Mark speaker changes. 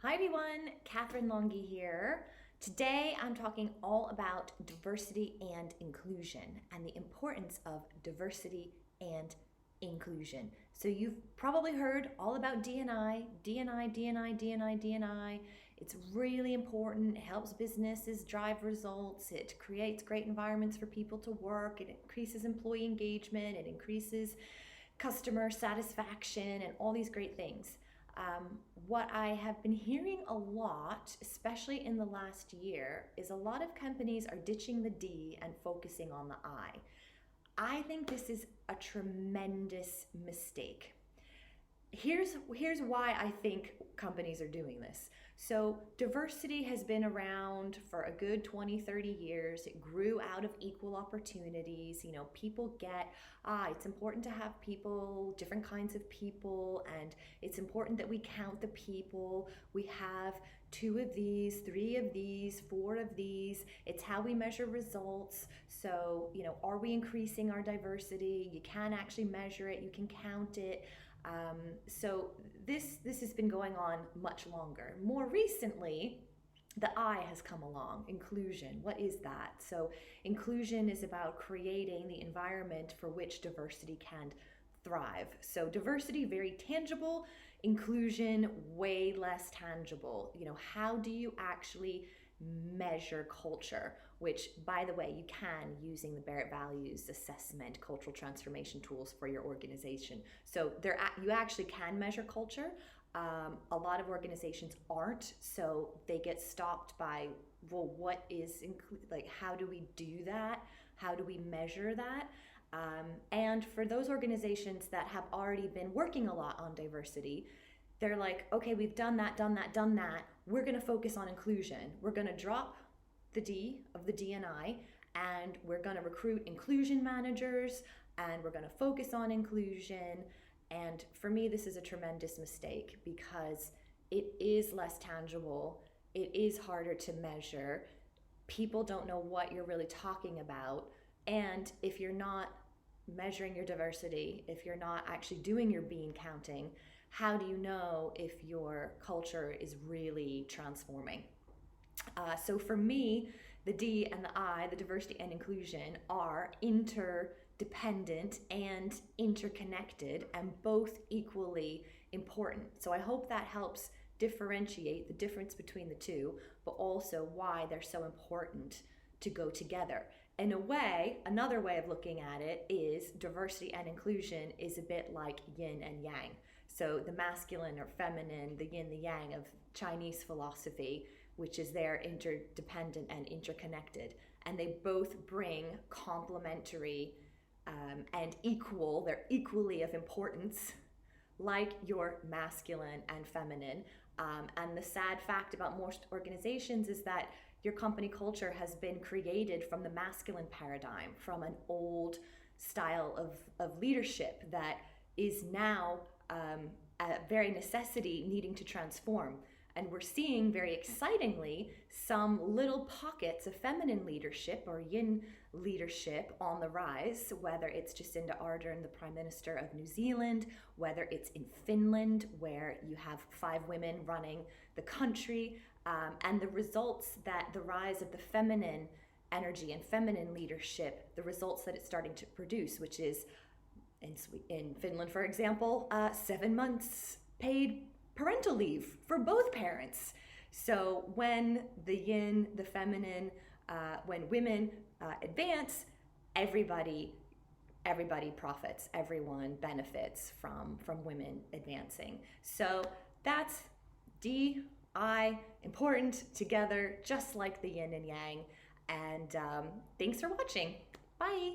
Speaker 1: Hi everyone, Catherine Longy here. Today I'm talking all about diversity and inclusion and the importance of diversity and inclusion. So you've probably heard all about D&I, D&I, D&I, D&I, D&I. It's really important. It helps businesses drive results. It creates great environments for people to work. It increases employee engagement. It increases customer satisfaction and all these great things. What I have been hearing a lot, especially in the last year, is a lot of companies are ditching the D and focusing on the I. I think this is a tremendous mistake. Here's why I think companies are doing this. So diversity has been around for a good 20, 30 years. It grew out of equal opportunities. People get, it's important to have people, different kinds of people, and it's important that we count the people. We have 2 of these, 3 of these, 4 of these. It's how we measure results. So, are we increasing our diversity? You can actually measure it, you can count it. So this has been going on much longer. More recently, the I has come along, inclusion. What is that? So inclusion is about creating the environment for which diversity can thrive. So diversity, very tangible, inclusion, way less tangible. How do you actually measure culture, which, by the way, you can using the Barrett Values Assessment cultural transformation tools for your organization. So you actually can measure culture. A lot of organizations aren't, so they get stopped by, well, what is how do we do that? How do we measure that? And for those organizations that have already been working a lot on diversity, they're like, okay, we've done that. We're going to focus on inclusion. We're going to drop the D of the D&I, and we're going to recruit inclusion managers, and we're going to focus on inclusion. And for me, this is a tremendous mistake because it is less tangible. It is harder to measure. People don't know what you're really talking about. And if you're not measuring your diversity, if you're not actually doing your bean counting, how do you know if your culture is really transforming? So for me, the D and the I, the diversity and inclusion, are interdependent and interconnected and both equally important. So I hope that helps differentiate the difference between the two, but also why they're so important to go together. In a way, another way of looking at it is diversity and inclusion is a bit like yin and yang. So the masculine or feminine, the yin, the yang of Chinese philosophy, which is they're interdependent and interconnected. And they both bring complementary and equal, they're equally of importance, like your masculine and feminine. And the sad fact about most organizations is that your company culture has been created from the masculine paradigm, from an old style of leadership that is now a very necessity needing to transform. And we're seeing very excitingly some little pockets of feminine leadership or yin leadership on the rise, whether it's Jacinda Ardern, the Prime Minister of New Zealand, whether it's in Finland, where you have 5 women running the country, and the results that the rise of the feminine energy and feminine leadership, the results that it's starting to produce, which is in Finland, for example, 7 months paid parental leave for both parents. So when the yin, the feminine, when women advance, everybody profits, everyone benefits from women advancing. So that's D-I, important together, just like the yin and yang. And thanks for watching. Bye.